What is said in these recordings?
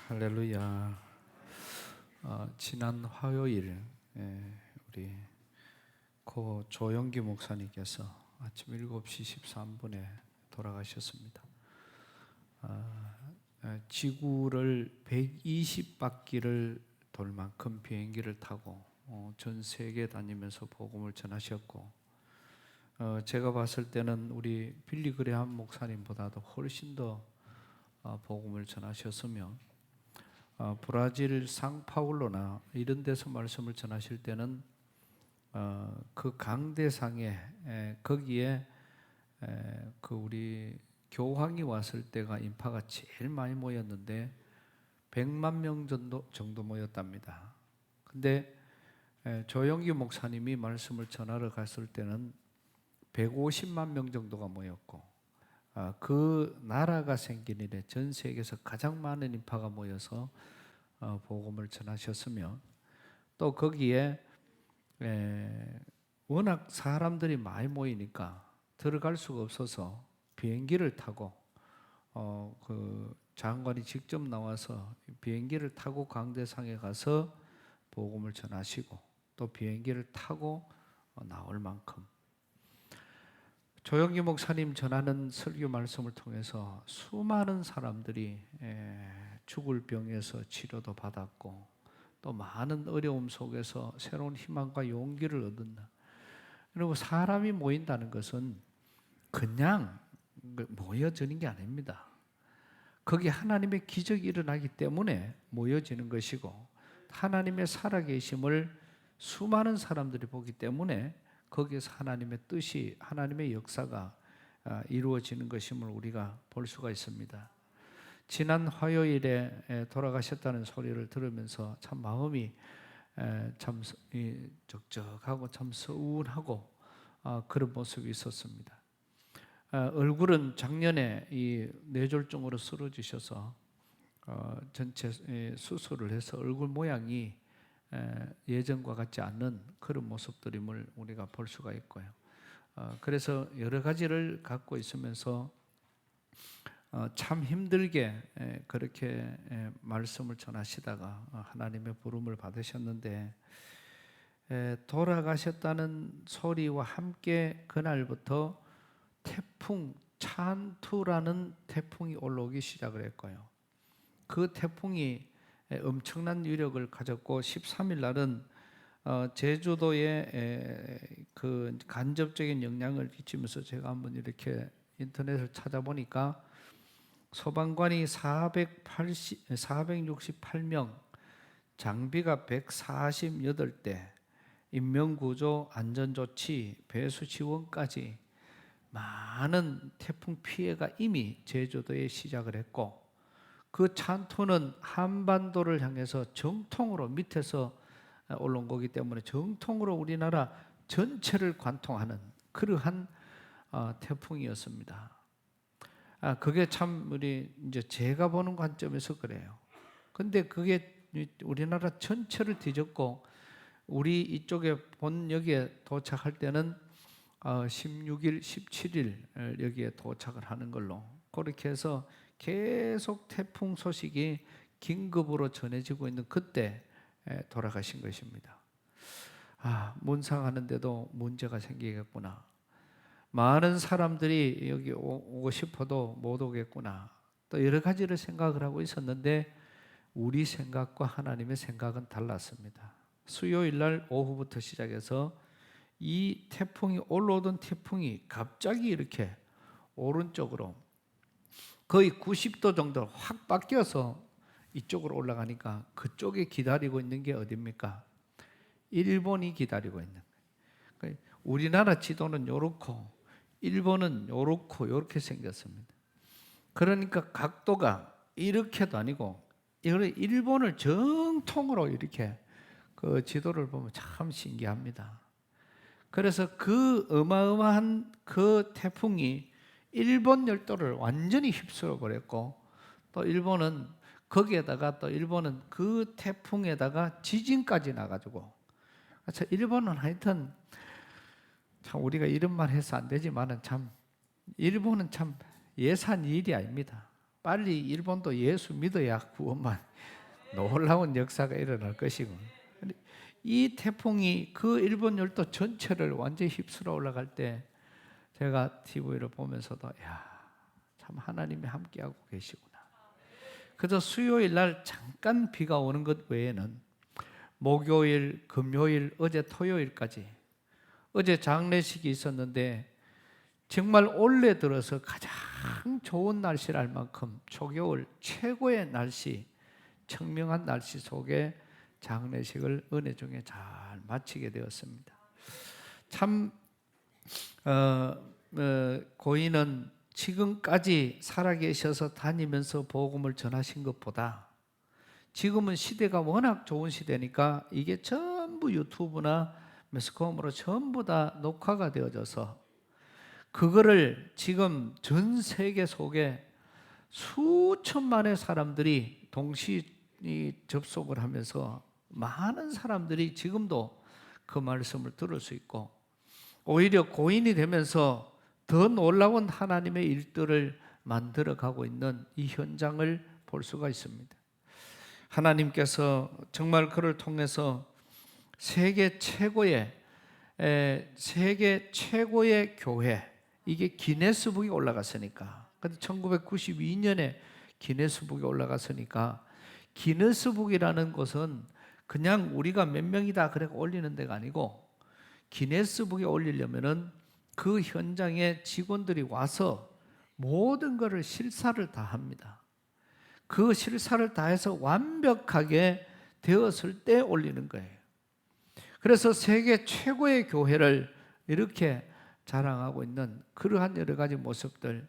할렐루야. 지난 화요일 우리 고 조영기 목사님께서 아침 7시 13분에 돌아가셨습니다. 지구를 120바퀴를 돌 만큼 비행기를 타고 전 세계 다니면서 복음을 전하셨고, 제가 봤을 때는 우리 빌리 그레함 목사님보다도 훨씬 더 복음을 전하셨으며, 브라질 상파울로나 이런 데서 말씀을 전하실 때는 그 강대상에 거기에 그 우리 교황이 왔을 때가 인파가 제일 많이 모였는데 100만 명 정도 모였답니다. 근데 조영기 목사님이 말씀을 전하러 갔을 때는 150만 명 정도가 모였고, 그 나라가 생긴 이래 전 세계에서 가장 많은 인파가 모여서 복음을 전하셨으며, 또 거기에 워낙 사람들이 많이 모이니까 들어갈 수가 없어서 비행기를 타고 그 장관이 직접 나와서 비행기를 타고 강대상에 가서 복음을 전하시고, 또 비행기를 타고 나올 만큼 조영기 목사님 전하는 설교 말씀을 통해서 수많은 사람들이 죽을 병에서 치료도 받았고, 또 많은 어려움 속에서 새로운 희망과 용기를 얻는다. 그리고 사람이 모인다는 것은 그냥 모여지는 게 아닙니다. 거기 하나님의 기적이 일어나기 때문에 모여지는 것이고, 하나님의 살아계심을 수많은 사람들이 보기 때문에 거기에서 하나님의 뜻이, 하나님의 역사가 이루어지는 것임을 우리가 볼 수가 있습니다. 지난 화요일에 돌아가셨다는 소리를 들으면서 참 마음이 참 적적하고 참 서운하고 그런 모습이 있었습니다. 얼굴은 작년에 이 뇌졸중으로 쓰러지셔서 전체 수술을 해서 얼굴 모양이 예전과 같지 않는 그런 모습들임을 우리가 볼 수가 있고요. 그래서 여러 가지를 갖고 있으면서 참 힘들게 그렇게 말씀을 전하시다가 하나님의 부름을 받으셨는데, 돌아가셨다는 소리와 함께 그날부터 태풍 찬투라는 태풍이 올라오기 시작을 했고요. 그 태풍이 엄청난 위력을 가졌고, 13일 날은 제주도에 그 간접적인 영향을 끼치면서 제가 한번 이렇게 인터넷을 찾아보니까 소방관이 468명, 장비가 148대, 인명구조, 안전조치, 배수 지원까지 많은 태풍 피해가 이미 제주도에 시작을 했고, 그 찬투는 한반도를 향해서 정통으로 밑에서 올라온 거기 때문에 정통으로 우리나라 전체를 관통하는 그러한 태풍이었습니다. 그게 참 우리 이제 제가 보는 관점에서 그래요. 근데 그게 우리나라 전체를 뒤덮고 우리 이쪽에 여기에 도착할 때는 16일, 17일 여기에 도착을 하는 걸로, 그렇게 해서 계속 태풍 소식이 긴급으로 전해지고 있는 그때 돌아가신 것입니다. 문상하는데도 문제가 생기겠구나. 많은 사람들이 여기 오고 싶어도 못 오겠구나. 또 여러 가지를 생각을 하고 있었는데 우리 생각과 하나님의 생각은 달랐습니다. 수요일 날 오후부터 시작해서 이 태풍이 올라오던 태풍이 갑자기 이렇게 오른쪽으로 거의 90도 정도 확 바뀌어서 이쪽으로 올라가니까 그쪽에 기다리고 있는 게 어디입니까? 일본이 기다리고 있는 거예요. 우리나라 지도는 요렇고 일본은 요렇고 요렇게 생겼습니다. 그러니까 각도가 이렇게도 아니고 일본을 정통으로 이렇게 그 지도를 보면 참 신기합니다. 그래서 그 어마어마한 그 태풍이 일본 열도를 완전히 휩쓸어 버렸고, 또 일본은 거기에다가 또 일본은 그 태풍에다가 지진까지 나가지고, 일본은 하여튼 참 우리가 이런 말 해서 안 되지만은 참 일본은 참 예산 일이 아닙니다. 빨리 일본도 예수 믿어야 구원만 놀라운 역사가 일어날 것이고, 이 태풍이 그 일본 열도 전체를 완전히 휩쓸어 올라갈 때 제가 TV를 보면서도 참 하나님이 함께하고 계시구나. 그저 수요일 날 잠깐 비가 오는 것 외에는 목요일, 금요일, 어제 토요일까지, 어제 장례식이 있었는데 정말 올해 들어서 가장 좋은 날씨랄 만큼 초겨울 최고의 날씨, 청명한 날씨 속에 장례식을 은혜 중에 잘 마치게 되었습니다. 참 고인은 지금까지 살아계셔서 다니면서 복음을 전하신 것보다 지금은 시대가 워낙 좋은 시대니까 이게 전부 유튜브나 매스컴으로 전부 다 녹화가 되어져서 그거를 지금 전 세계 속에 수천만의 사람들이 동시 접속을 하면서 많은 사람들이 지금도 그 말씀을 들을 수 있고, 오히려 고인이 되면서 더 놀라운 하나님의 일들을 만들어가고 있는 이 현장을 볼 수가 있습니다. 하나님께서 정말 그를 통해서 세계 최고의 교회, 이게 기네스북에 올라갔으니까, 근데 1992년에 기네스북에 올라갔으니까, 기네스북이라는 것은 그냥 우리가 몇 명이다 그래 올리는 데가 아니고, 기네스북에 올리려면은 그 현장에 직원들이 와서 모든 것을 실사를 다 합니다. 그 실사를 다해서 완벽하게 되었을 때 올리는 거예요. 그래서 세계 최고의 교회를 이렇게 자랑하고 있는 그러한 여러 가지 모습들,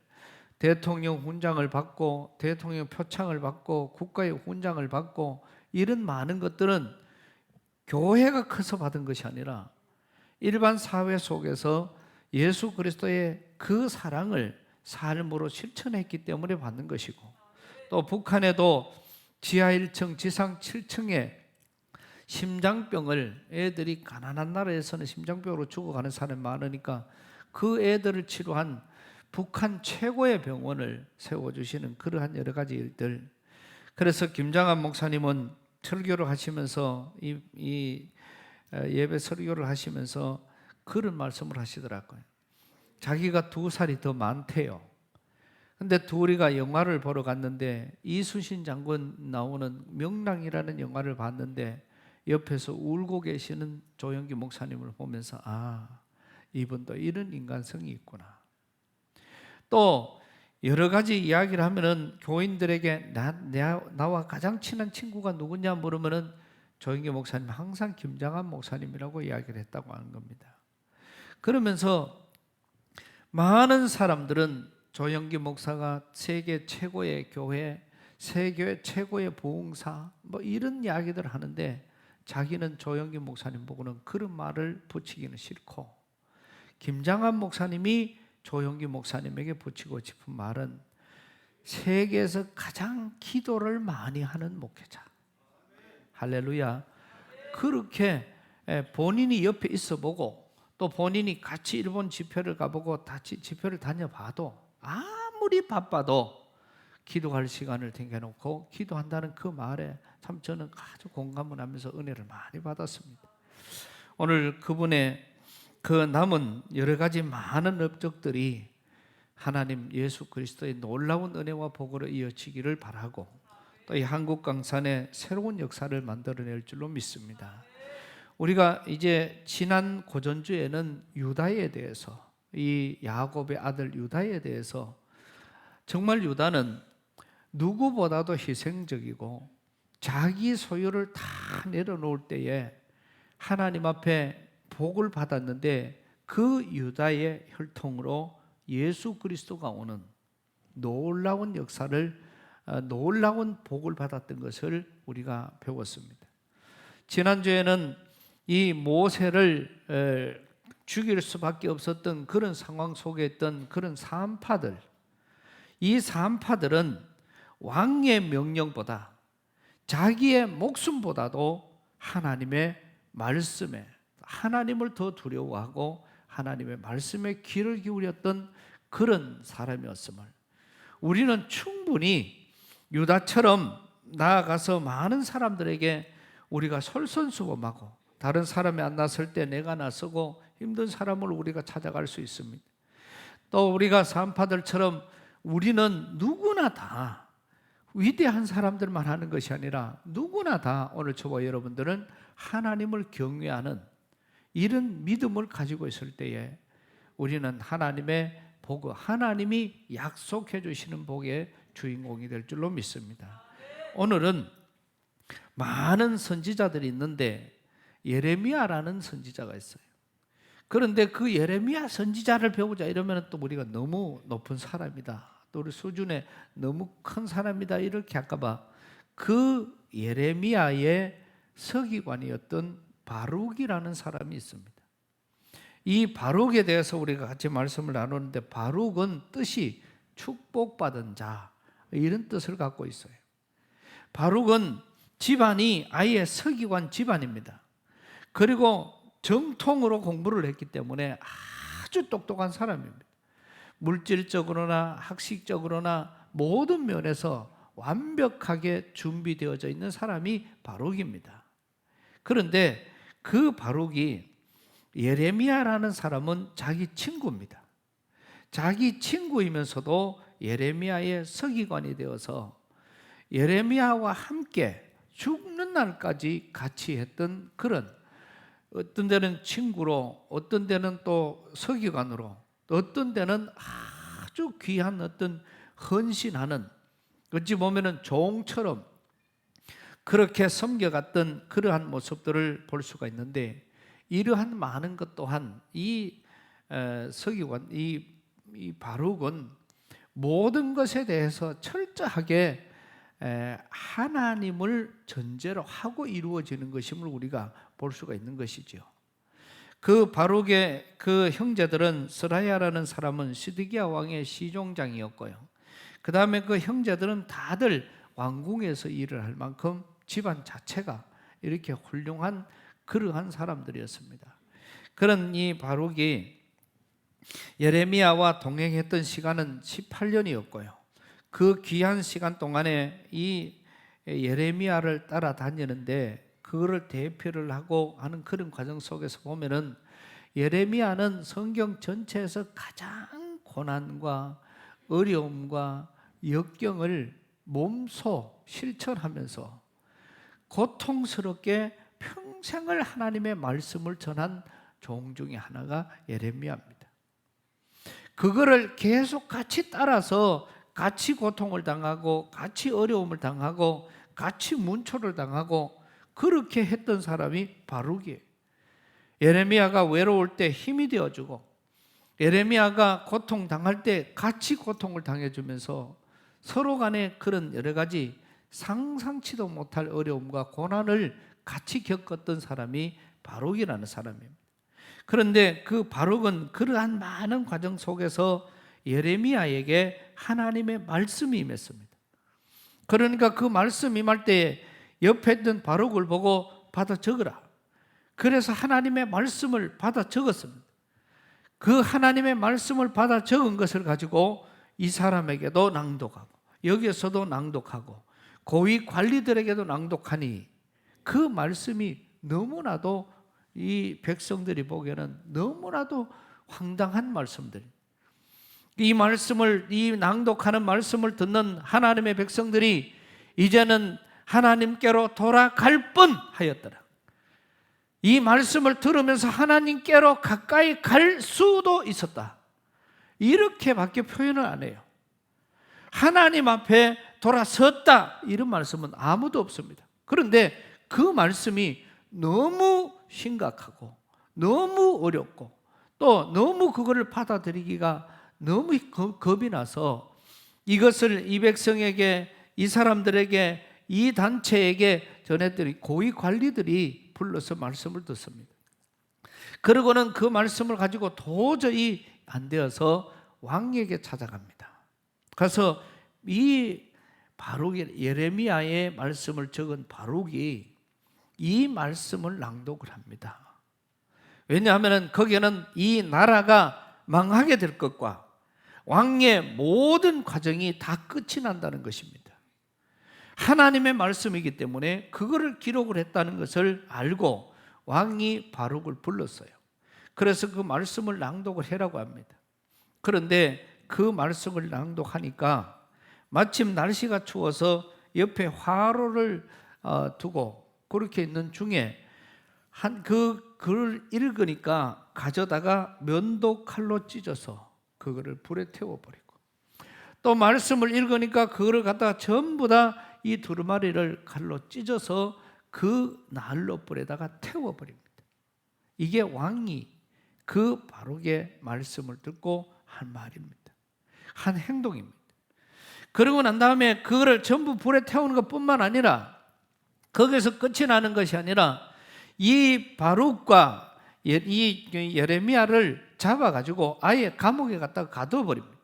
대통령 훈장을 받고 대통령 표창을 받고 국가의 훈장을 받고 이런 많은 것들은 교회가 커서 받은 것이 아니라 일반 사회 속에서 예수 그리스도의 그 사랑을 삶으로 실천했기 때문에 받는 것이고, 또 북한에도 지하 1층, 지상 7층에 심장병을, 애들이 가난한 나라에서는 심장병으로 죽어가는 사람이 많으니까 그 애들을 치료한 북한 최고의 병원을 세워주시는 그러한 여러 가지 일들. 그래서 김장한 목사님은 설교를 하시면서 이 예배 설교를 하시면서 그런 말씀을 하시더라고요. 자기가 2살이 더 많대요. 근데 둘이가 영화를 보러 갔는데 이순신 장군 나오는 명랑이라는 영화를 봤는데 옆에서 울고 계시는 조영기 목사님을 보면서 이분도 이런 인간성이 있구나. 또 여러 가지 이야기를 하면은 교인들에게 나와 가장 친한 친구가 누구냐 물으면은 조영기 목사님 항상 김장한 목사님이라고 이야기를 했다고 하는 겁니다. 그러면서 많은 사람들은 조영기 목사가 세계 최고의 교회, 세계 최고의 부흥사 뭐 이런 이야기들을 하는데 자기는 조영기 목사님 보고는 그런 말을 붙이기는 싫고, 김장한 목사님이 조영기 목사님에게 붙이고 싶은 말은 세계에서 가장 기도를 많이 하는 목회자. 할렐루야. 그렇게 본인이 옆에 있어 보고 또 본인이 같이 일본 집회를 가보고 같이 집회를 다녀봐도 아무리 바빠도 기도할 시간을 땡겨놓고 기도한다는 그 말에 참 저는 아주 공감을 하면서 은혜를 많이 받았습니다. 오늘 그분의 그 남은 여러 가지 많은 업적들이 하나님 예수 그리스도의 놀라운 은혜와 복으로 이어지기를 바라고 또 이 한국 강산에 새로운 역사를 만들어낼 줄로 믿습니다. 우리가 이제 지난 고전주에는 유다에 대해서, 이 야곱의 아들 유다에 대해서, 정말 유다는 누구보다도 희생적이고 자기 소유를 다 내려놓을 때에 하나님 앞에 복을 받았는데 그 유다의 혈통으로 예수 그리스도가 오는 놀라운 역사를, 놀라운 복을 받았던 것을 우리가 배웠습니다. 지난주에는 이 모세를 죽일 수밖에 없었던 그런 상황 속에 있던 그런 산파들, 이 산파들은 왕의 명령보다 자기의 목숨보다도 하나님의 말씀에, 하나님을 더 두려워하고 하나님의 말씀에 귀를 기울였던 그런 사람이었음을, 우리는 충분히 유다처럼 나아가서 많은 사람들에게 우리가 솔선수범하고 다른 사람이 안 나설 때 내가 나서고 힘든 사람을 우리가 찾아갈 수 있습니다. 또 우리가 산파들처럼 우리는 누구나 다 위대한 사람들만 하는 것이 아니라 누구나 다 오늘 저와 여러분들은 하나님을 경외하는 이런 믿음을 가지고 있을 때에 우리는 하나님의 복, 하나님이 약속해 주시는 복의 주인공이 될 줄로 믿습니다. 오늘은 많은 선지자들이 있는데 예레미야라는 선지자가 있어요. 그런데 그 예레미야 선지자를 배우자 이러면 또 우리가 너무 높은 사람이다, 또 우리 수준에 너무 큰 사람이다 이렇게 할까봐 그 예레미야의 서기관이었던 바룩이라는 사람이 있습니다. 이 바룩에 대해서 우리가 같이 말씀을 나누는데 바룩은 뜻이 축복받은 자 이런 뜻을 갖고 있어요. 바룩은 집안이 아예 서기관 집안입니다. 그리고 정통으로 공부를 했기 때문에 아주 똑똑한 사람입니다. 물질적으로나 학식적으로나 모든 면에서 완벽하게 준비되어져 있는 사람이 바룩입니다. 그런데 그 바룩이 예레미야라는 사람은 자기 친구입니다. 자기 친구이면서도 예레미야의 서기관이 되어서 예레미야와 함께 죽는 날까지 같이 했던 그런, 어떤 데는 친구로, 어떤 데는 또 서기관으로, 어떤 데는 아주 귀한 어떤 헌신하는, 어찌 보면은 종처럼 그렇게 섬겨갔던 그러한 모습들을 볼 수가 있는데, 이러한 많은 것 또한 이 서기관, 이 바룩은 모든 것에 대해서 철저하게 하나님을 전제로 하고 이루어지는 것임을 우리가 볼 수가 있는 것이죠. 그 바룩의 그 형제들은 스라야라는 사람은 시드기야 왕의 시종장이었고요. 그 다음에 그 형제들은 다들 왕궁에서 일을 할 만큼 집안 자체가 이렇게 훌륭한 그러한 사람들이었습니다. 그런 이 바룩이 예레미야와 동행했던 시간은 18년이었고요. 그 귀한 시간 동안에 이 예레미야를 따라다니는데 그거를 대표를 하고 하는 그런 과정 속에서 보면은 예레미야는 성경 전체에서 가장 고난과 어려움과 역경을 몸소 실천하면서 고통스럽게 평생을 하나님의 말씀을 전한 종 중에 하나가 예레미야입니다. 그거를 계속 같이 따라서 같이 고통을 당하고 같이 어려움을 당하고 같이 문초를 당하고 그렇게 했던 사람이 바룩이에요. 예레미야가 외로울 때 힘이 되어주고 예레미야가 고통당할 때 같이 고통을 당해주면서 서로 간에 그런 여러 가지 상상치도 못할 어려움과 고난을 같이 겪었던 사람이 바룩이라는 사람입니다. 그런데 그 바룩은 그러한 많은 과정 속에서 예레미야에게 하나님의 말씀이 임했습니다. 그러니까 그 말씀 임할 때에 옆에 있던 바룩을 보고 받아 적으라. 그래서 하나님의 말씀을 받아 적었습니다. 그 하나님의 말씀을 받아 적은 것을 가지고 이 사람에게도 낭독하고 여기에서도 낭독하고 고위 관리들에게도 낭독하니 그 말씀이 너무나도 이 백성들이 보기에는 너무나도 황당한 말씀들. 이 말씀을, 이 낭독하는 말씀을 듣는 하나님의 백성들이 이제는 하나님께로 돌아갈 뻔하였더라. 이 말씀을 들으면서 하나님께로 가까이 갈 수도 있었다. 이렇게밖에 표현을 안 해요. 하나님 앞에 돌아섰다 이런 말씀은 아무도 없습니다. 그런데 그 말씀이 너무 심각하고 너무 어렵고 또 너무 그거를 받아들이기가 너무 겁이 나서 이것을 이 백성에게, 이 사람들에게, 이 단체에게 전했더니 고위 관리들이 불러서 말씀을 듣습니다. 그러고는 그 말씀을 가지고 도저히 안 되어서 왕에게 찾아갑니다. 그래서 이 바룩이, 예레미야의 말씀을 적은 바룩이 이 말씀을 낭독을 합니다. 왜냐하면 거기에는 이 나라가 망하게 될 것과 왕의 모든 과정이 다 끝이 난다는 것입니다. 하나님의 말씀이기 때문에 그거를 기록을 했다는 것을 알고 왕이 바룩을 불렀어요. 그래서 그 말씀을 낭독을 해라고 합니다. 그런데 그 말씀을 낭독하니까 마침 날씨가 추워서 옆에 화로를 두고 그렇게 있는 중에 그 글을 읽으니까 가져다가 면도 칼로 찢어서 그거를 불에 태워버리고, 또 말씀을 읽으니까 그거를 갖다가 전부 다 이 두루마리를 칼로 찢어서 그 난로 불에다가 태워버립니다. 이게 왕이 그 바룩의 말씀을 듣고 한 말입니다. 한 행동입니다. 그러고 난 다음에 그거를 전부 불에 태우는 것뿐만 아니라 거기서 끝이 나는 것이 아니라 이 바룩과 이 예레미야를 잡아가지고 아예 감옥에 갖다가 가둬버립니다.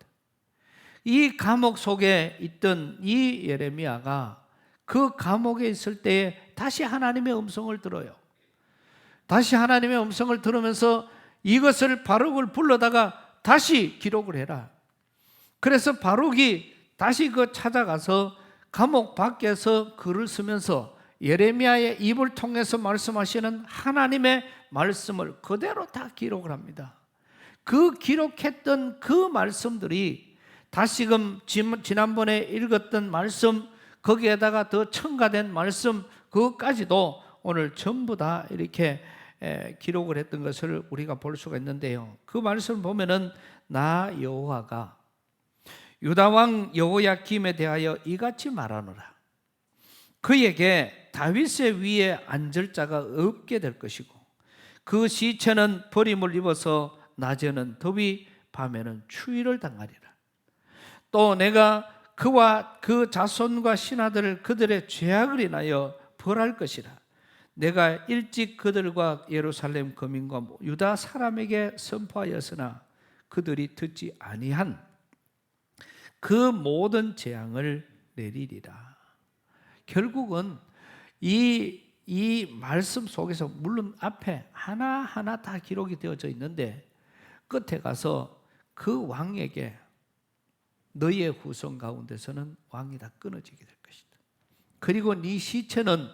이 감옥 속에 있던 이 예레미야가 그 감옥에 있을 때에 다시 하나님의 음성을 들어요. 다시 하나님의 음성을 들으면서 이것을 바룩을 불러다가 다시 기록을 해라. 그래서 바룩이 다시 그 찾아가서 감옥 밖에서 글을 쓰면서 예레미야의 입을 통해서 말씀하시는 하나님의 말씀을 그대로 다 기록을 합니다. 그 기록했던 그 말씀들이 다시금 지난번에 읽었던 말씀, 거기에다가 더 첨가된 말씀, 그것까지도 오늘 전부 다 이렇게 기록을 했던 것을 우리가 볼 수가 있는데요. 그 말씀을 보면은 나 여호와가 유다 왕 여호야김에 대하여 이같이 말하노라. 그에게 다윗의 위에 앉을 자가 없게 될 것이고 그 시체는 버림을 입어서 낮에는 더위 밤에는 추위를 당하리라. 또 내가 그와 그 자손과 신하들을 그들의 죄악을 인하여 벌할 것이라. 내가 일찍 그들과 예루살렘 거민과 유다 사람에게 선포하였으나 그들이 듣지 아니한 그 모든 재앙을 내리리라. 결국은 이 말씀 속에서 물론 앞에 하나하나 다 기록이 되어져 있는데 끝에 가서 그 왕에게 너희의 후손 가운데서는 왕이 다 끊어지게 될 것이다. 그리고 네 시체는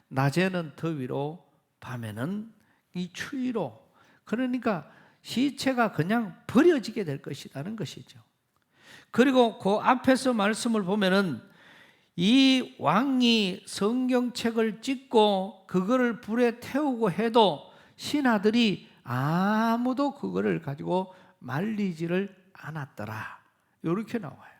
낮에는 더위로 밤에는 이 추위로, 그러니까 시체가 그냥 버려지게 될 것이라는 것이죠. 그리고 그 앞에서 말씀을 보면은 이 왕이 성경책을 찍고 그거를 불에 태우고 해도 신하들이 아무도 그거를 가지고 말리지를 않았더라. 이렇게 나와요.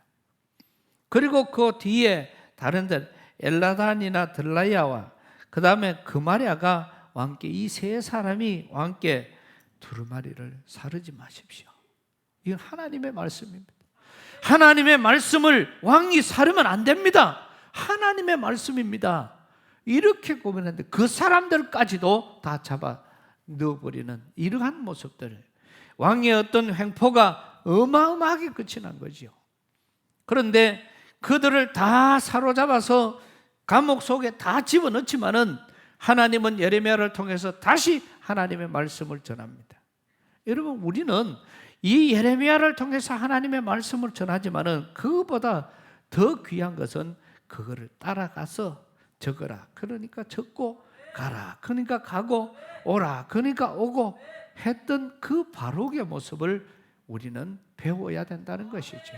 그리고 그 뒤에 다른 데 엘라단이나 들라야와 그 다음에 그마랴가 왕께, 이 세 사람이 왕께 두루마리를 사르지 마십시오. 이건 하나님의 말씀입니다. 하나님의 말씀을 왕이 사르면 안 됩니다. 하나님의 말씀입니다. 이렇게 고민했는데 그 사람들까지도 다 잡아 넣어버리는 이러한 모습들, 왕의 어떤 횡포가 어마어마하게 끝이 난 거지요. 그런데 그들을 다 사로잡아서 감옥 속에 다 집어넣지만은 하나님은 예레미야를 통해서 다시 하나님의 말씀을 전합니다. 여러분, 우리는 이 예레미야를 통해서 하나님의 말씀을 전하지만은 그거보다 더 귀한 것은 그거를 따라가서 적어라. 그러니까 적고, 가라. 그러니까 가고, 오라. 그러니까 오고 했던 그 바룩의 모습을 우리는 배워야 된다는 것이죠.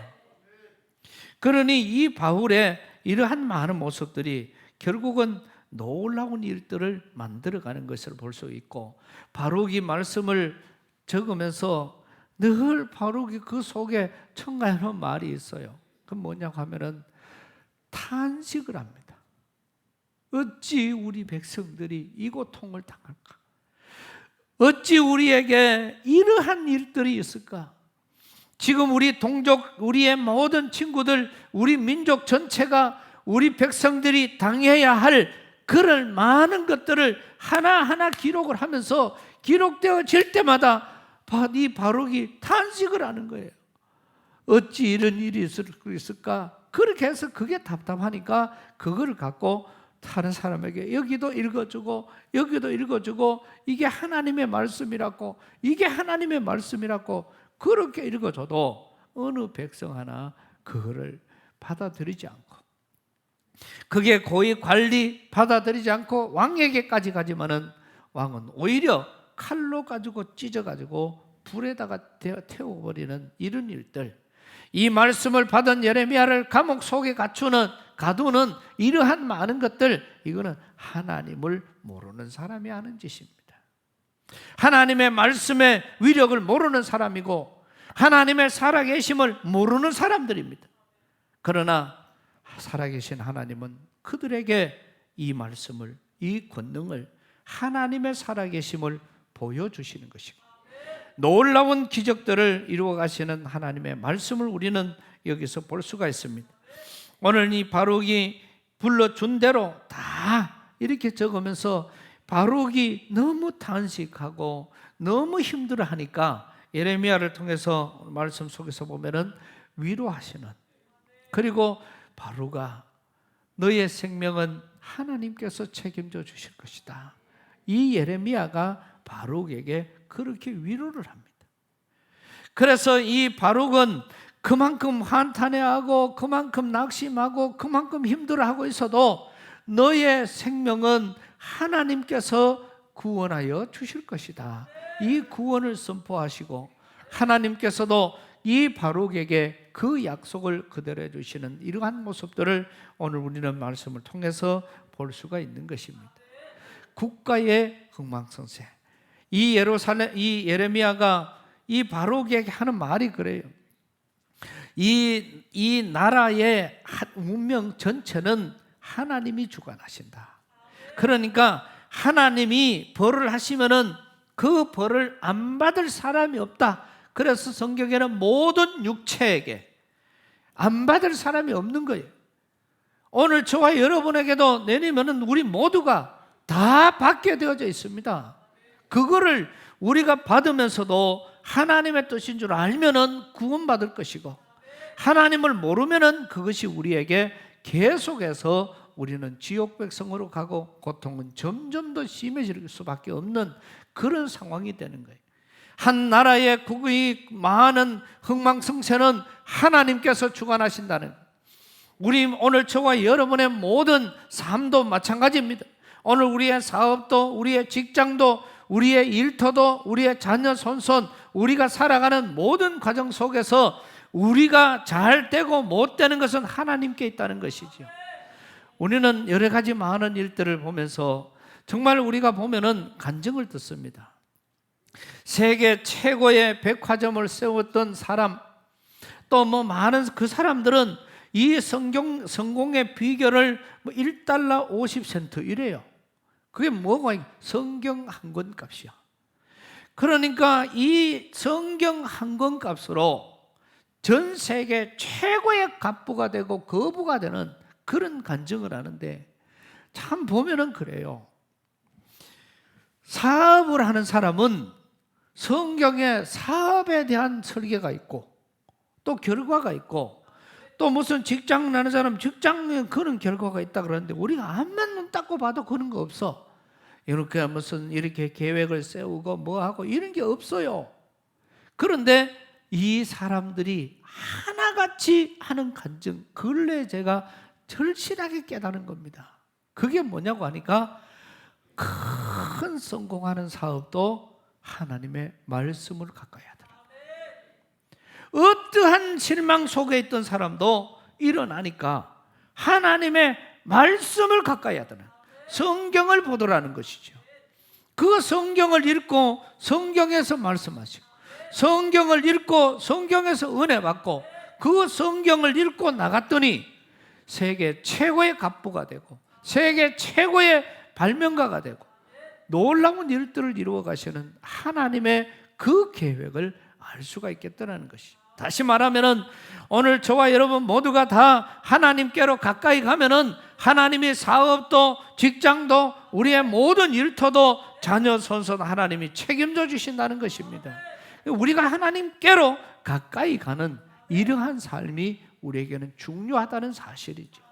그러니 이 바울의 이러한 많은 모습들이 결국은 놀라운 일들을 만들어가는 것을 볼 수 있고, 바룩이 말씀을 적으면서 늘 바룩이 그 속에 첨가해놓은 말이 있어요. 그건 뭐냐고 하면은 탄식을 합니다. 어찌 우리 백성들이 이 고통을 당할까? 어찌 우리에게 이러한 일들이 있을까? 지금 우리 동족, 우리의 모든 친구들, 우리 민족 전체가, 우리 백성들이 당해야 할 그런 많은 것들을 하나하나 기록을 하면서 기록되어질 때마다 이 바룩이 탄식을 하는 거예요. 어찌 이런 일이 있을까? 그렇게 해서 그게 답답하니까 그거를 갖고 다른 사람에게 여기도 읽어주고 여기도 읽어주고, 이게 하나님의 말씀이라고, 이게 하나님의 말씀이라고 그렇게 읽어줘도 어느 백성 하나 그거를 받아들이지 않고, 그게 고위 관리 받아들이지 않고 왕에게까지 가지만은 왕은 오히려 칼로 가지고 찢어가지고 불에다가 태워버리는 이런 일들, 이 말씀을 받은 예레미야를 감옥 속에 가두는 이러한 많은 것들, 이거는 하나님을 모르는 사람이 하는 짓입니다. 하나님의 말씀의 위력을 모르는 사람이고 하나님의 살아계심을 모르는 사람들입니다. 그러나 살아계신 하나님은 그들에게 이 말씀을, 이 권능을, 하나님의 살아계심을 보여주시는 것이고 놀라운 기적들을 이루어 가시는 하나님의 말씀을 우리는 여기서 볼 수가 있습니다. 오늘 이 바룩이 불러준 대로 다 이렇게 적으면서 바룩이 너무 탄식하고 너무 힘들어하니까 예레미야를 통해서 말씀 속에서 보면은 위로하시는, 그리고 바룩아 너의 생명은 하나님께서 책임져 주실 것이다, 이 예레미야가 바룩에게 그렇게 위로를 합니다. 그래서 이 바룩은 그만큼 한탄해하고 그만큼 낙심하고 그만큼 힘들어하고 있어도 너의 생명은 하나님께서 구원하여 주실 것이다, 이 구원을 선포하시고 하나님께서도 이 바룩에게 그 약속을 그대로 해주시는 이러한 모습들을 오늘 우리는 말씀을 통해서 볼 수가 있는 것입니다. 국가의 흥망성쇠, 이 예레미야가 이 바룩에게 하는 말이 그래요. 이 나라의 운명 전체는 하나님이 주관하신다. 그러니까 하나님이 벌을 하시면은 그 벌을 안 받을 사람이 없다. 그래서 성경에는 모든 육체에게 안 받을 사람이 없는 거예요. 오늘 저와 여러분에게도 내리면은 우리 모두가 다 받게 되어져 있습니다. 그거를 우리가 받으면서도 하나님의 뜻인 줄 알면은 구원받을 것이고, 하나님을 모르면은 그것이 우리에게 계속해서 우리는 지옥 백성으로 가고 고통은 점점 더 심해질 수밖에 없는 그런 상황이 되는 거예요. 한 나라의 국의 많은 흥망성쇠는 하나님께서 주관하신다는 거예요. 우리 오늘 저와 여러분의 모든 삶도 마찬가지입니다. 오늘 우리의 사업도, 우리의 직장도, 우리의 일터도, 우리의 자녀 손손, 우리가 살아가는 모든 과정 속에서 우리가 잘 되고 못 되는 것은 하나님께 있다는 것이죠. 우리는 여러 가지 많은 일들을 보면서 정말 우리가 보면은 간증을 듣습니다. 세계 최고의 백화점을 세웠던 사람, 또 뭐 많은 그 사람들은 이 성공의 비결을 뭐 1달러 50센트 이래요. 그게 뭐가 성경 한 권 값이야. 그러니까 이 성경 한 권 값으로 전 세계 최고의 갑부가 되고 거부가 되는 그런 간증을 하는데, 참 보면은 그래요. 사업을 하는 사람은 성경에 사업에 대한 설계가 있고 또 결과가 있고, 또 무슨 직장 나는 사람 직장에 그런 결과가 있다 그러는데 우리가 앞만 눈 닦고 봐도 그런 거 없어. 이렇게 무슨 이렇게 계획을 세우고 뭐하고 이런 게 없어요. 그런데 이 사람들이 하나같이 하는 간증, 근래에 제가 절실하게 깨달은 겁니다. 그게 뭐냐고 하니까 큰 성공하는 사업도 하나님의 말씀을 가까이 하더라. 어떠한 실망 속에 있던 사람도 일어나니까 하나님의 말씀을 가까이 하더라. 성경을 보더라는 것이죠. 그 성경을 읽고 성경에서 말씀하시고, 성경을 읽고 성경에서 은혜 받고, 그 성경을 읽고 나갔더니 세계 최고의 갑부가 되고 세계 최고의 발명가가 되고 놀라운 일들을 이루어 가시는 하나님의 그 계획을 알 수가 있겠다는 것이. 다시 말하면은 오늘 저와 여러분 모두가 다 하나님께로 가까이 가면은 하나님이 사업도 직장도 우리의 모든 일터도 자녀 손손 하나님이 책임져 주신다는 것입니다. 우리가 하나님께로 가까이 가는 이러한 삶이 우리에게는 중요하다는 사실이죠.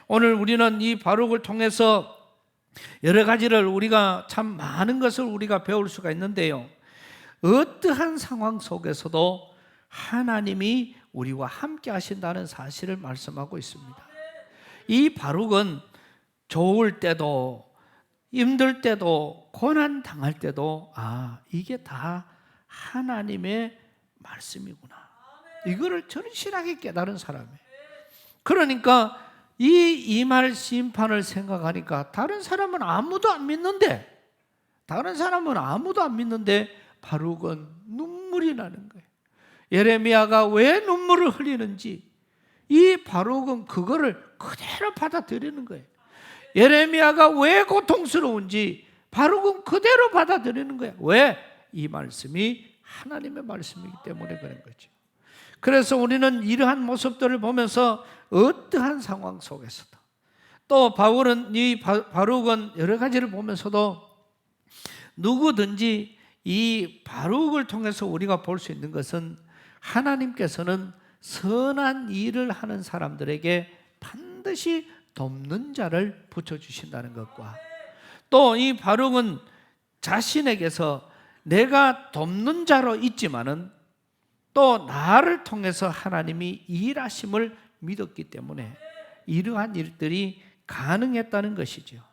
오늘 우리는 이 바룩을 통해서 여러 가지를 우리가 참 많은 것을 우리가 배울 수가 있는데요. 어떠한 상황 속에서도 하나님이 우리와 함께 하신다는 사실을 말씀하고 있습니다. 이 바룩은 좋을 때도 힘들 때도 고난 당할 때도 이게 다 하나님의 말씀이구나, 이거를 절실하게 깨달은 사람이에요. 그러니까 이 말 심판을 생각하니까 다른 사람은 아무도 안 믿는데 바룩은 눈물이 나는 거예요. 예레미야가 왜 눈물을 흘리는지 이 바룩은 그거를 그대로 받아들이는 거예요. 예레미야가 왜 고통스러운지 바룩은 그대로 받아들이는 거예요. 왜? 이 말씀이 하나님의 말씀이기 때문에 그런 거죠. 그래서 우리는 이러한 모습들을 보면서 어떠한 상황 속에서도, 또 바룩은 여러 가지를 보면서도 누구든지 이 바룩을 통해서 우리가 볼 수 있는 것은 하나님께서는 선한 일을 하는 사람들에게 반드시 돕는 자를 붙여주신다는 것과, 또 이 바룩은 자신에게서 내가 돕는 자로 있지만은 또 나를 통해서 하나님이 일하심을 믿었기 때문에 이러한 일들이 가능했다는 것이죠.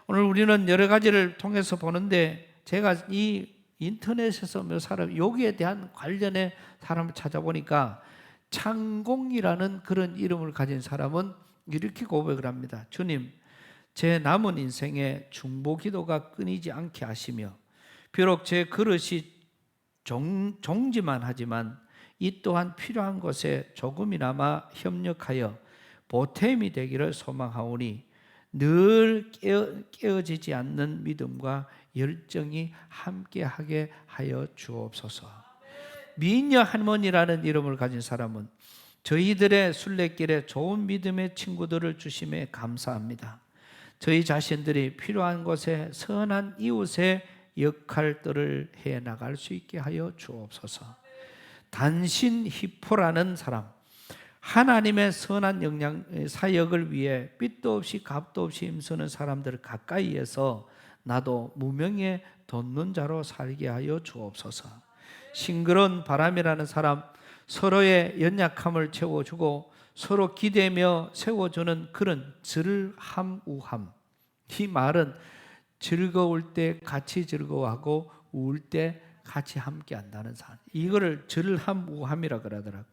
오늘 우리는 여러 가지를 통해서 보는데, 제가 이 인터넷에서 몇 사람 여기에 대한 관련의 사람을 찾아보니까 창공이라는 그런 이름을 가진 사람은 이렇게 고백을 합니다. 주님, 제 남은 인생에 중보기도가 끊이지 않게 하시며, 비록 제 그릇이 종지만 하지만 이 또한 필요한 것에 조금이나마 협력하여 보탬이 되기를 소망하오니 늘 깨어지지 않는 믿음과 열정이 함께하게 하여 주옵소서. 미녀 할머니라는 이름을 가진 사람은 저희들의 순례길에 좋은 믿음의 친구들을 주심에 감사합니다. 저희 자신들이 필요한 곳에 선한 이웃의 역할들을 해나갈 수 있게 하여 주옵소서. 단신 히포라는 사람, 하나님의 선한 사역을 위해 빚도 없이 값도 없이 힘쓰는 사람들을 가까이에서 나도 무명의 돕는 자로 살게 하여 주옵소서. 싱그러운 바람이라는 사람, 서로의 연약함을 채워주고 서로 기대며 세워주는 그런 즐함우함. 이 말은 즐거울 때 같이 즐거워하고 우울 때 같이 함께 한다는 사람, 이거를 즐함우함이라 그러더라고요.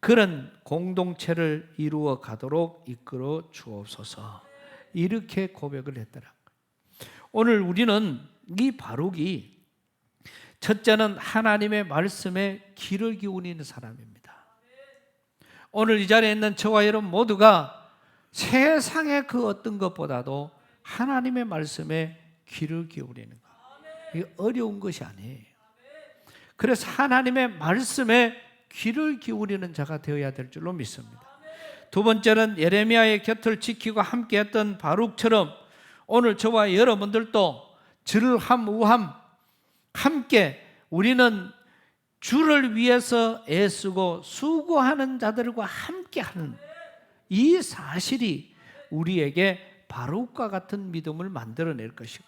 그런 공동체를 이루어 가도록 이끌어 주옵소서, 이렇게 고백을 했더라고요. 오늘 우리는 이 바룩이 첫째는 하나님의 말씀에 귀를 기울이는 사람입니다. 오늘 이 자리에 있는 저와 여러분 모두가 세상의 그 어떤 것보다도 하나님의 말씀에 귀를 기울이는 것, 이게 어려운 것이 아니에요. 그래서 하나님의 말씀에 귀를 기울이는 자가 되어야 될 줄로 믿습니다. 두 번째는 예레미야의 곁을 지키고 함께했던 바룩처럼 오늘 저와 여러분들도 즐함우함, 함께 우리는 주를 위해서 애쓰고 수고하는 자들과 함께하는 이 사실이 우리에게 바룩과 같은 믿음을 만들어낼 것이고,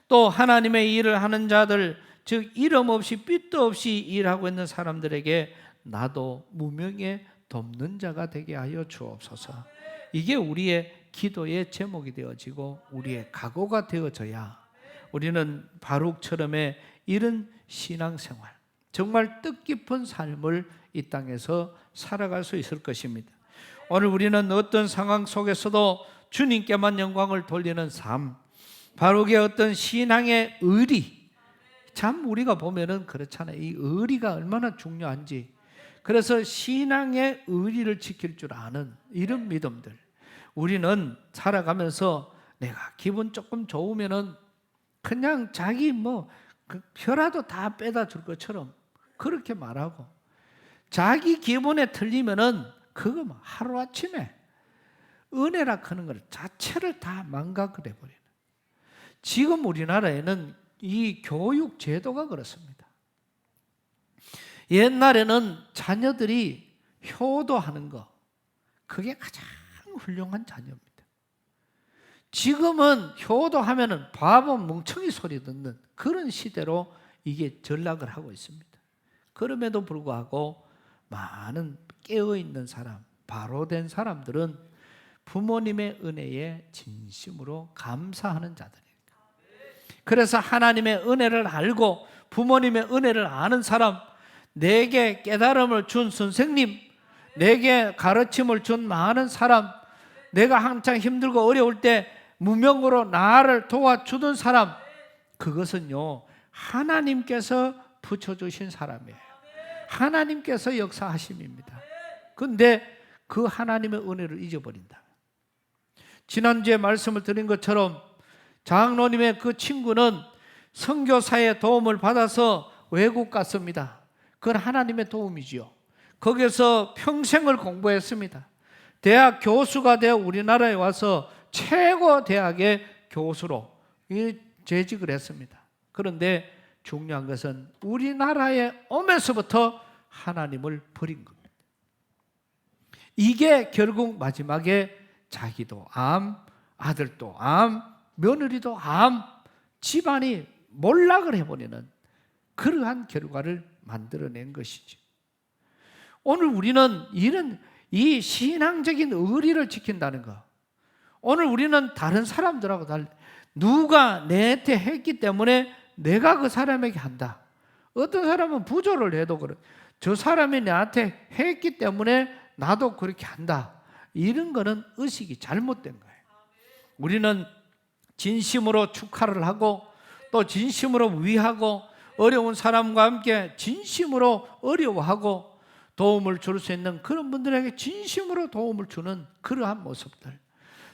또 하나님의 일을 하는 자들, 즉 이름 없이 빚도 없이 일하고 있는 사람들에게 나도 무명의 돕는 자가 되게 하여 주옵소서. 이게 우리의 기도의 제목이 되어지고 우리의 각오가 되어져야 우리는 바룩처럼의 이런 신앙생활, 정말 뜻깊은 삶을 이 땅에서 살아갈 수 있을 것입니다. 오늘 우리는 어떤 상황 속에서도 주님께만 영광을 돌리는 삶, 바룩의 어떤 신앙의 의리, 참 우리가 보면은 그렇잖아요. 이 의리가 얼마나 중요한지. 그래서 신앙의 의리를 지킬 줄 아는 이런 믿음들, 우리는 살아가면서 내가 기분 조금 좋으면은 그냥 자기 그 혀라도 다 빼다 줄 것처럼 그렇게 말하고, 자기 기분에 틀리면은 그거 하루아침에 은혜라 하는 것 자체를 다 망각을 해버리는, 지금 우리나라에는 이 교육 제도가 그렇습니다. 옛날에는 자녀들이 효도하는 거, 그게 가장 훌륭한 자녀입니다. 지금은 효도하면은 바보 멍청이 소리 듣는 그런 시대로 이게 전락을 하고 있습니다. 그럼에도 불구하고 많은 깨어있는 사람, 바로 된 사람들은 부모님의 은혜에 진심으로 감사하는 자들입니다. 그래서 하나님의 은혜를 알고 부모님의 은혜를 아는 사람, 내게 깨달음을 준 선생님, 내게 가르침을 준 많은 사람, 내가 한창 힘들고 어려울 때 무명으로 나를 도와주던 사람, 그것은요 하나님께서 붙여주신 사람이에요. 하나님께서 역사하심입니다. 그런데 그 하나님의 은혜를 잊어버린다. 지난주에 말씀을 드린 것처럼 장로님의 그 친구는 선교사의 도움을 받아서 외국 갔습니다. 그건 하나님의 도움이지요. 거기서 평생을 공부했습니다. 대학 교수가 되어 우리나라에 와서 최고 대학의 교수로 재직을 했습니다. 그런데 중요한 것은 우리나라에 오면서부터 하나님을 버린 겁니다. 이게 결국 마지막에 자기도 암, 아들도 암, 며느리도 암, 집안이 몰락을 해버리는 그러한 결과를 만들어낸 것이죠. 오늘 우리는 이 신앙적인 의리를 지킨다는 것, 오늘 우리는 다른 사람들하고 달리 누가 내한테 했기 때문에 내가 그 사람에게 한다. 어떤 사람은 부조를 해도 그래. 저 사람이 나한테 했기 때문에 나도 그렇게 한다. 이런 거는 의식이 잘못된 거예요. 우리는 진심으로 축하를 하고 또 진심으로 위하고 어려운 사람과 함께 진심으로 어려워하고 도움을 줄 수 있는 그런 분들에게 진심으로 도움을 주는 그러한 모습들.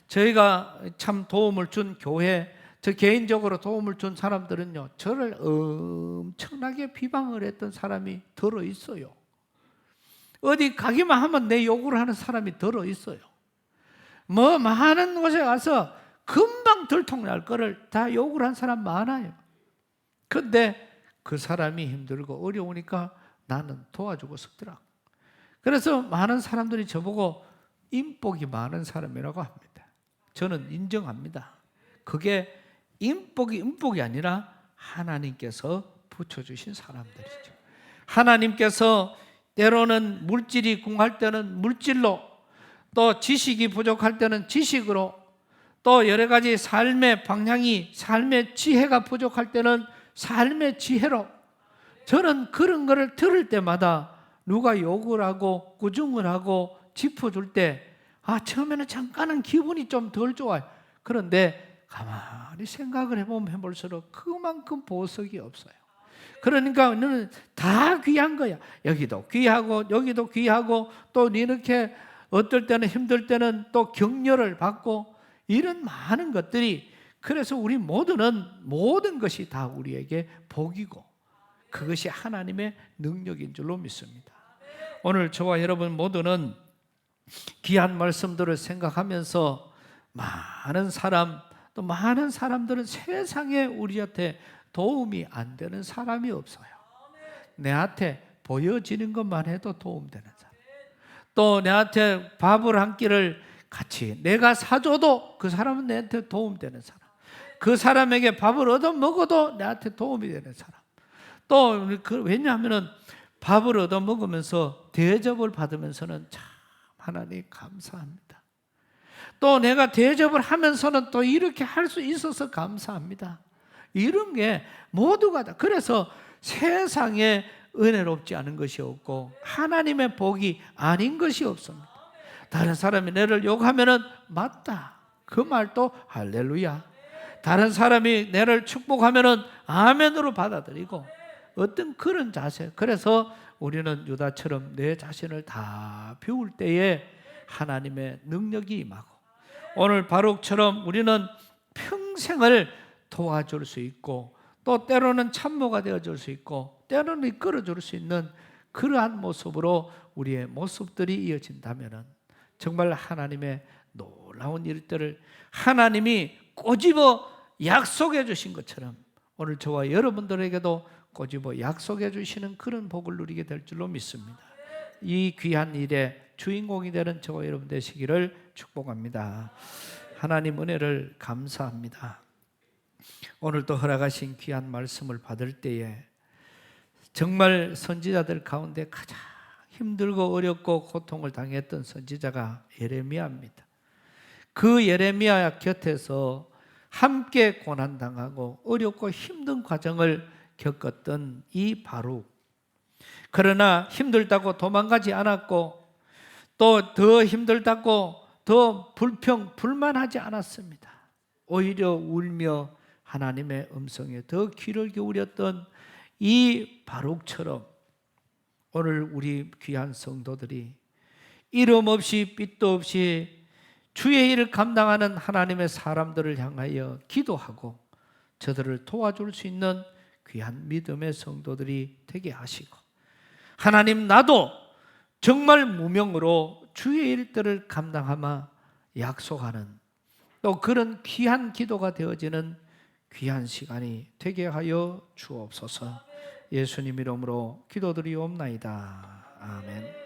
저희가 참 도움을 준 교회, 저 개인적으로 도움을 준 사람들은요, 저를 엄청나게 비방을 했던 사람이 들어있어요. 어디 가기만 하면 내 욕을 하는 사람이 들어있어요. 뭐 많은 곳에 가서 금방 들통날 거를 다 욕을 한 사람 많아요. 그런데 그 사람이 힘들고 어려우니까 나는 도와주고 싶더라고. 그래서 많은 사람들이 저보고 인복이 많은 사람이라고 합니다. 저는 인정합니다. 그게 인복이 아니라 하나님께서 붙여주신 사람들이죠. 하나님께서 때로는 물질이 궁할 때는 물질로, 또 지식이 부족할 때는 지식으로, 또 여러 가지 삶의 방향이, 삶의 지혜가 부족할 때는 삶의 지혜로, 저는 그런 거를 들을 때마다 누가 욕을 하고 꾸중을 하고 짚어줄 때 처음에는 잠깐은 기분이 좀 덜 좋아요. 그런데 가만히 생각을 해보면 해볼수록 그만큼 보석이 없어요. 그러니까 너는 다 귀한 거야. 여기도 귀하고 여기도 귀하고 또 이렇게 어떨 때는 힘들 때는 또 격려를 받고 이런 많은 것들이, 그래서 우리 모두는 모든 것이 다 우리에게 복이고 그것이 하나님의 능력인 줄로 믿습니다. 오늘 저와 여러분 모두는 귀한 말씀들을 생각하면서 많은 사람, 또 많은 사람들은 세상에 우리한테 도움이 안 되는 사람이 없어요. 내한테 보여지는 것만 해도 도움되는 사람, 또 내한테 밥을 한 끼를 같이 내가 사줘도 그 사람은 내한테 도움되는 사람, 그 사람에게 밥을 얻어 먹어도 내한테 도움이 되는 사람, 또 왜냐하면 밥을 얻어 먹으면서 대접을 받으면서는 참 하나님 감사합니다. 또 내가 대접을 하면서는 또 이렇게 할 수 있어서 감사합니다. 이런 게 모두가 다, 그래서 세상에 은혜롭지 않은 것이 없고 하나님의 복이 아닌 것이 없습니다. 다른 사람이 나를 욕하면은 맞다, 그 말도 할렐루야. 다른 사람이 나를 축복하면은 아멘으로 받아들이고 어떤 그런 자세. 그래서 우리는 유다처럼 내 자신을 다 비울 때에 하나님의 능력이 임하고, 오늘 바룩처럼 우리는 평생을 도와줄 수 있고 또 때로는 참모가 되어줄 수 있고 때로는 이끌어줄 수 있는 그러한 모습으로 우리의 모습들이 이어진다면 정말 하나님의 놀라운 일들을 하나님이 꼬집어 약속해 주신 것처럼 오늘 저와 여러분들에게도 꼬집어 약속해 주시는 그런 복을 누리게 될 줄로 믿습니다. 이 귀한 일의 주인공이 되는 저와 여러분 되시기를 축복합니다. 하나님 은혜를 감사합니다. 오늘도 허락하신 귀한 말씀을 받을 때에 정말 선지자들 가운데 가장 힘들고 어렵고 고통을 당했던 선지자가 예레미야입니다. 그 예레미야 곁에서 함께 고난당하고 어렵고 힘든 과정을 겪었던 이 바룩. 그러나 힘들다고 도망가지 않았고 또 더 힘들다고 더 불만하지 않았습니다. 오히려 울며 하나님의 음성에 더 귀를 기울였던 이 바룩처럼 오늘 우리 귀한 성도들이 이름 없이 빚도 없이 주의 일을 감당하는 하나님의 사람들을 향하여 기도하고 저들을 도와줄 수 있는 귀한 믿음의 성도들이 되게 하시고, 하나님 나도 정말 무명으로 주의 일들을 감당하마 약속하는 또 그런 귀한 기도가 되어지는 귀한 시간이 되게 하여 주옵소서. 예수님 이름으로 기도드리옵나이다. 아멘.